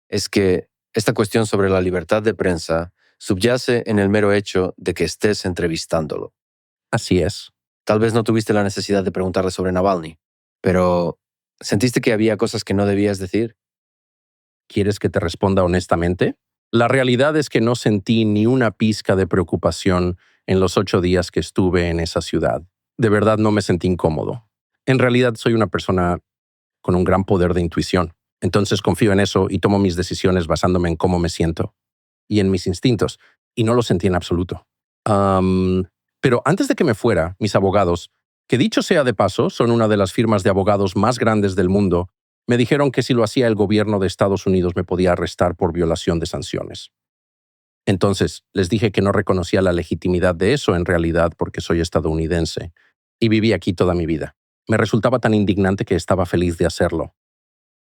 es que esta cuestión sobre la libertad de prensa subyace en el mero hecho de que estés entrevistándolo. Así es. Tal vez no tuviste la necesidad de preguntarle sobre Navalny, pero ¿sentiste que había cosas que no debías decir? ¿Quieres que te responda honestamente? La realidad es que no sentí ni una pizca de preocupación en los 8 días que estuve en esa ciudad. De verdad no me sentí incómodo. En realidad soy una persona con un gran poder de intuición. Entonces confío en eso y tomo mis decisiones basándome en cómo me siento y en mis instintos. Y no lo sentí en absoluto. Pero antes de que me fuera, mis abogados, que dicho sea de paso, son una de las firmas de abogados más grandes del mundo, me dijeron que si lo hacía el gobierno de Estados Unidos me podía arrestar por violación de sanciones. Entonces, les dije que no reconocía la legitimidad de eso en realidad porque soy estadounidense y viví aquí toda mi vida. Me resultaba tan indignante que estaba feliz de hacerlo.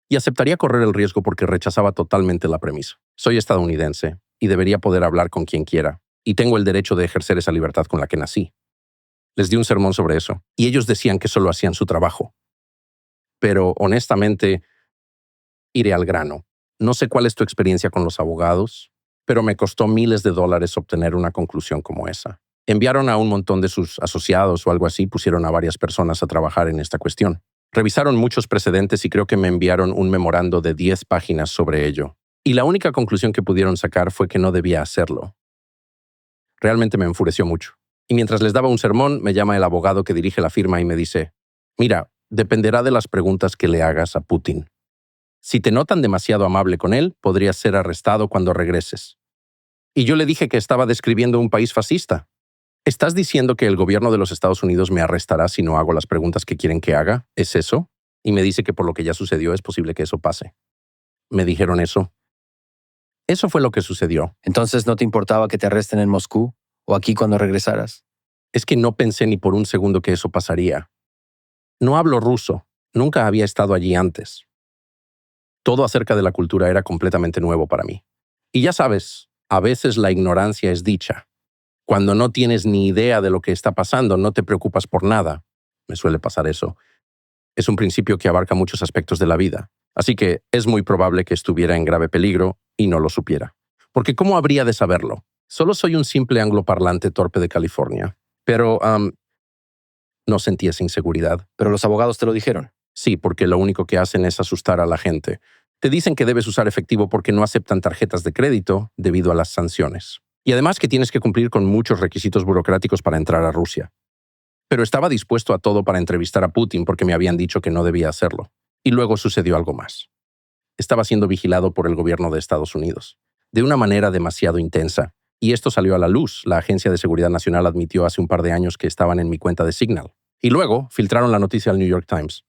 Y aceptaría correr el riesgo porque rechazaba totalmente la premisa. Soy estadounidense y debería poder hablar con quien quiera, y tengo el derecho de ejercer esa libertad con la que nací. Les di un sermón sobre eso, y ellos decían que solo hacían su trabajo. Pero, honestamente, iré al grano. No sé cuál es tu experiencia con los abogados, pero me costó miles de dólares obtener una conclusión como esa. Enviaron a un montón de sus asociados o algo así, pusieron a varias personas a trabajar en esta cuestión. Revisaron muchos precedentes y creo que me enviaron un memorando de 10 páginas sobre ello. Y la única conclusión que pudieron sacar fue que no debía hacerlo. Realmente me enfureció mucho. Y mientras les daba un sermón, me llama el abogado que dirige la firma y me dice, mira, dependerá de las preguntas que le hagas a Putin. Si te notan demasiado amable con él, podrías ser arrestado cuando regreses. Y yo le dije que estaba describiendo un país fascista. ¿Estás diciendo que el gobierno de los Estados Unidos me arrestará si no hago las preguntas que quieren que haga? ¿Es eso? Y me dice que por lo que ya sucedió es posible que eso pase. Me dijeron eso. Eso fue lo que sucedió. ¿Entonces no te importaba que te arresten en Moscú o aquí cuando regresaras? Es que no pensé ni por un segundo que eso pasaría. No hablo ruso. Nunca había estado allí antes. Todo acerca de la cultura era completamente nuevo para mí. Y ya sabes, a veces la ignorancia es dicha. Cuando no tienes ni idea de lo que está pasando, no te preocupas por nada. Me suele pasar eso. Es un principio que abarca muchos aspectos de la vida. Así que es muy probable que estuviera en grave peligro y no lo supiera. Porque ¿cómo habría de saberlo? Solo soy un simple angloparlante torpe de California. Pero, no sentí esa inseguridad. Pero los abogados te lo dijeron. Sí, porque lo único que hacen es asustar a la gente. Te dicen que debes usar efectivo porque no aceptan tarjetas de crédito debido a las sanciones. Y además que tienes que cumplir con muchos requisitos burocráticos para entrar a Rusia. Pero estaba dispuesto a todo para entrevistar a Putin porque me habían dicho que no debía hacerlo. Y luego sucedió algo más. Estaba siendo vigilado por el gobierno de Estados Unidos, de una manera demasiado intensa. Y esto salió a la luz. La Agencia de Seguridad Nacional admitió hace un par de años que estaban en mi cuenta de Signal. Y luego filtraron la noticia al New York Times,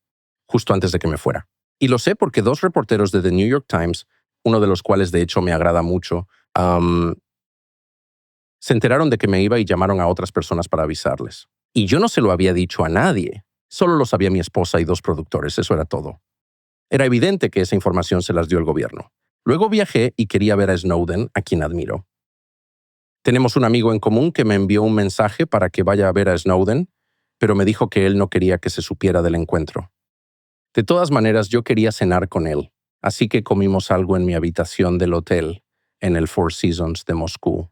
justo antes de que me fuera. Y lo sé porque 2 reporteros de The New York Times, uno de los cuales de hecho me agrada mucho, se enteraron de que me iba y llamaron a otras personas para avisarles. Y yo no se lo había dicho a nadie. Solo lo sabía mi esposa y 2 productores, eso era todo. Era evidente que esa información se las dio el gobierno. Luego viajé y quería ver a Snowden, a quien admiro. Tenemos un amigo en común que me envió un mensaje para que vaya a ver a Snowden, pero me dijo que él no quería que se supiera del encuentro. De todas maneras, yo quería cenar con él, así que comimos algo en mi habitación del hotel, en el Four Seasons de Moscú.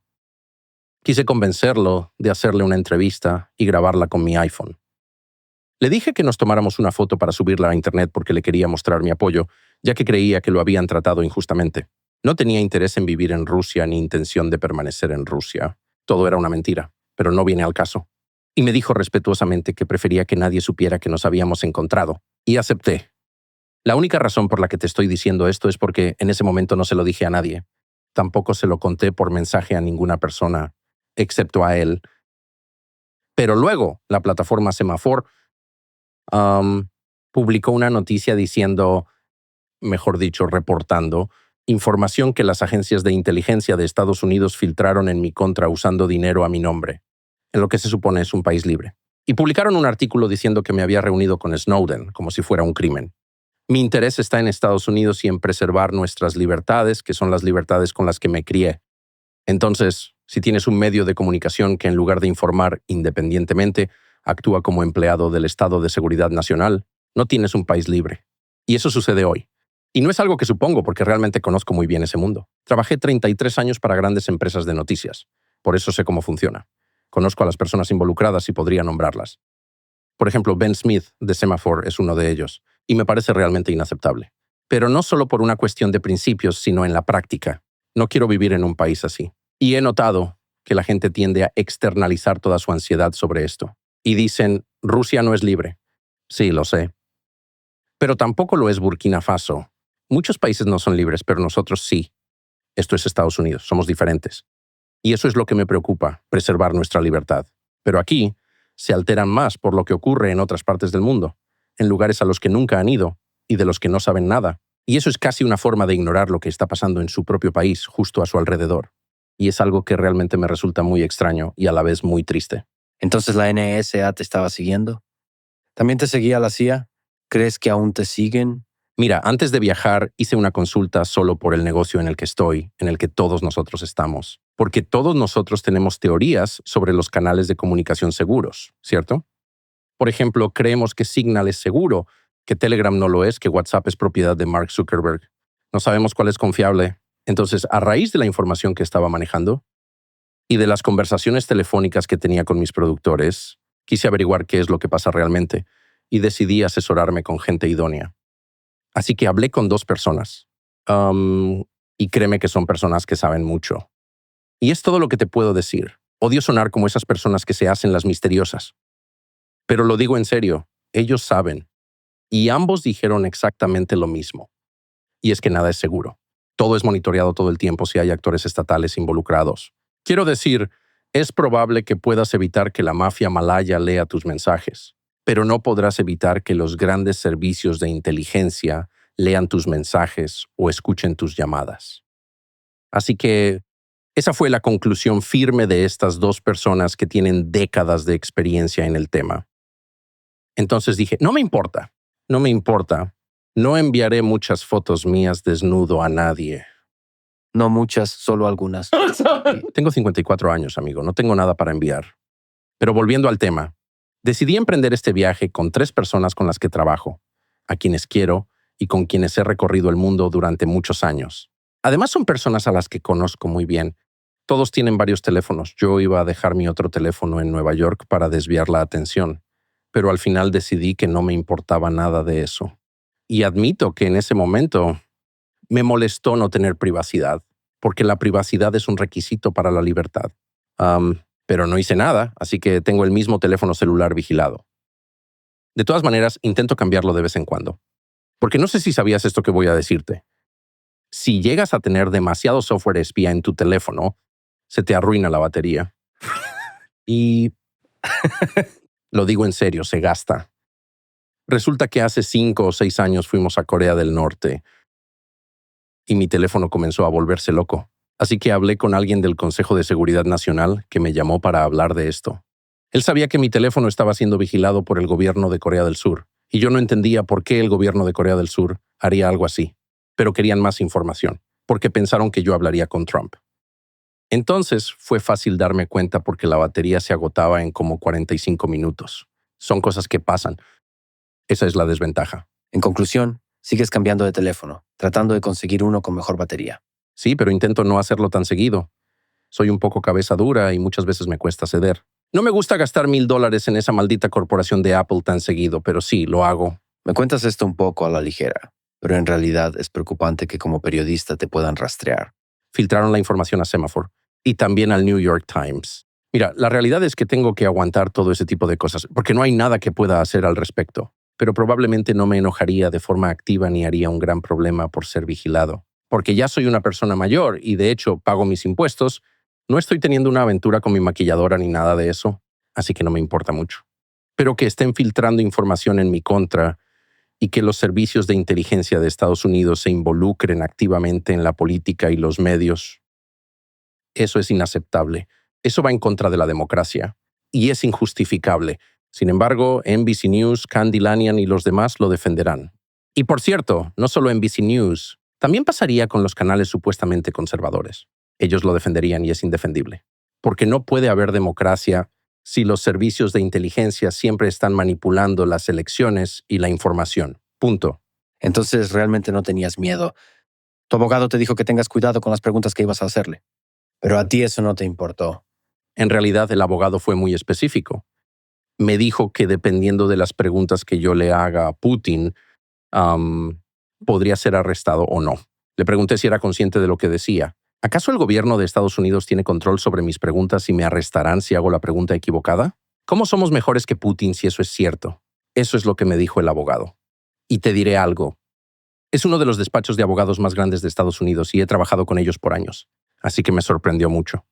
Quise convencerlo de hacerle una entrevista y grabarla con mi iPhone. Le dije que nos tomáramos una foto para subirla a internet porque le quería mostrar mi apoyo, ya que creía que lo habían tratado injustamente. No tenía interés en vivir en Rusia ni intención de permanecer en Rusia. Todo era una mentira, pero no viene al caso. Y me dijo respetuosamente que prefería que nadie supiera que nos habíamos encontrado. Y acepté. La única razón por la que te estoy diciendo esto es porque en ese momento no se lo dije a nadie. Tampoco se lo conté por mensaje a ninguna persona, excepto a él. Pero luego, la plataforma Semafor publicó una noticia diciendo, mejor dicho, reportando, información que las agencias de inteligencia de Estados Unidos filtraron en mi contra usando dinero a mi nombre, en lo que se supone es un país libre. Y publicaron un artículo diciendo que me había reunido con Snowden, como si fuera un crimen. Mi interés está en Estados Unidos y en preservar nuestras libertades, que son las libertades con las que me crié. Entonces, si tienes un medio de comunicación que en lugar de informar independientemente, actúa como empleado del Estado de Seguridad Nacional, no tienes un país libre. Y eso sucede hoy. Y no es algo que supongo porque realmente conozco muy bien ese mundo. Trabajé 33 años para grandes empresas de noticias. Por eso sé cómo funciona. Conozco a las personas involucradas y podría nombrarlas. Por ejemplo, Ben Smith de Semaphore es uno de ellos, y me parece realmente inaceptable. Pero no solo por una cuestión de principios, sino en la práctica. No quiero vivir en un país así. Y he notado que la gente tiende a externalizar toda su ansiedad sobre esto. Y dicen, Rusia no es libre. Sí, lo sé. Pero tampoco lo es Burkina Faso. Muchos países no son libres, pero nosotros sí. Esto es Estados Unidos, somos diferentes. Y eso es lo que me preocupa, preservar nuestra libertad. Pero aquí se alteran más por lo que ocurre en otras partes del mundo, en lugares a los que nunca han ido y de los que no saben nada. Y eso es casi una forma de ignorar lo que está pasando en su propio país, justo a su alrededor. Y es algo que realmente me resulta muy extraño y a la vez muy triste. ¿Entonces la NSA te estaba siguiendo? ¿También te seguía la CIA? ¿Crees que aún te siguen? Mira, antes de viajar hice una consulta solo por el negocio en el que estoy, en el que todos nosotros estamos. Porque todos nosotros tenemos teorías sobre los canales de comunicación seguros, ¿cierto? Por ejemplo, creemos que Signal es seguro, que Telegram no lo es, que WhatsApp es propiedad de Mark Zuckerberg. No sabemos cuál es confiable. Entonces, a raíz de la información que estaba manejando y de las conversaciones telefónicas que tenía con mis productores, quise averiguar qué es lo que pasa realmente y decidí asesorarme con gente idónea. Así que hablé con 2 personas. Y créeme que son personas que saben mucho. Y es todo lo que te puedo decir. Odio sonar como esas personas que se hacen las misteriosas. Pero lo digo en serio, ellos saben. Y ambos dijeron exactamente lo mismo. Y es que nada es seguro. Todo es monitoreado todo el tiempo si hay actores estatales involucrados. Quiero decir, es probable que puedas evitar que la mafia malaya lea tus mensajes, pero no podrás evitar que los grandes servicios de inteligencia lean tus mensajes o escuchen tus llamadas. Así que esa fue la conclusión firme de estas 2 personas que tienen décadas de experiencia en el tema. Entonces dije, no me importa. No enviaré muchas fotos mías desnudo a nadie. No muchas, solo algunas. Tengo 54 años, amigo, no tengo nada para enviar. Pero volviendo al tema, decidí emprender este viaje con 3 personas con las que trabajo, a quienes quiero y con quienes he recorrido el mundo durante muchos años. Además son personas a las que conozco muy bien. Todos tienen varios teléfonos. Yo iba a dejar mi otro teléfono en Nueva York para desviar la atención, pero al final decidí que no me importaba nada de eso. Y admito que en ese momento me molestó no tener privacidad, porque la privacidad es un requisito para la libertad. Pero no hice nada, así que tengo el mismo teléfono celular vigilado. De todas maneras, intento cambiarlo de vez en cuando. Porque no sé si sabías esto que voy a decirte. Si llegas a tener demasiado software espía en tu teléfono, se te arruina la batería. Y lo digo en serio, se gasta. Resulta que hace 5 o 6 años fuimos a Corea del Norte y mi teléfono comenzó a volverse loco. Así que hablé con alguien del Consejo de Seguridad Nacional que me llamó para hablar de esto. Él sabía que mi teléfono estaba siendo vigilado por el gobierno de Corea del Sur, y yo no entendía por qué el gobierno de Corea del Sur haría algo así. Pero querían más información, porque pensaron que yo hablaría con Trump. Entonces fue fácil darme cuenta porque la batería se agotaba en como 45 minutos. Son cosas que pasan. Esa es la desventaja. En conclusión, sigues cambiando de teléfono, tratando de conseguir uno con mejor batería. Sí, pero intento no hacerlo tan seguido. Soy un poco cabeza dura y muchas veces me cuesta ceder. No me gusta gastar $1,000 en esa maldita corporación de Apple tan seguido, pero sí, lo hago. Me cuentas esto un poco a la ligera, pero en realidad es preocupante que como periodista te puedan rastrear. Filtraron la información a Semaphore y también al New York Times. Mira, la realidad es que tengo que aguantar todo ese tipo de cosas, porque no hay nada que pueda hacer al respecto. Pero probablemente no me enojaría de forma activa ni haría un gran problema por ser vigilado. Porque ya soy una persona mayor y de hecho pago mis impuestos, no estoy teniendo una aventura con mi maquilladora ni nada de eso, así que no me importa mucho. Pero que estén filtrando información en mi contra y que los servicios de inteligencia de Estados Unidos se involucren activamente en la política y los medios, eso es inaceptable. Eso va en contra de la democracia y es injustificable. Sin embargo, NBC News, Candy Lanyan y los demás lo defenderán. Y por cierto, no solo NBC News, también pasaría con los canales supuestamente conservadores. Ellos lo defenderían y es indefendible. Porque no puede haber democracia si los servicios de inteligencia siempre están manipulando las elecciones y la información. Punto. Entonces realmente no tenías miedo. Tu abogado te dijo que tengas cuidado con las preguntas que ibas a hacerle. Pero a ti eso no te importó. En realidad, el abogado fue muy específico. Me dijo que dependiendo de las preguntas que yo le haga a Putin, podría ser arrestado o no. Le pregunté si era consciente de lo que decía. ¿Acaso el gobierno de Estados Unidos tiene control sobre mis preguntas y me arrestarán si hago la pregunta equivocada? ¿Cómo somos mejores que Putin si eso es cierto? Eso es lo que me dijo el abogado. Y te diré algo. Es uno de los despachos de abogados más grandes de Estados Unidos y he trabajado con ellos por años. Así que me sorprendió mucho.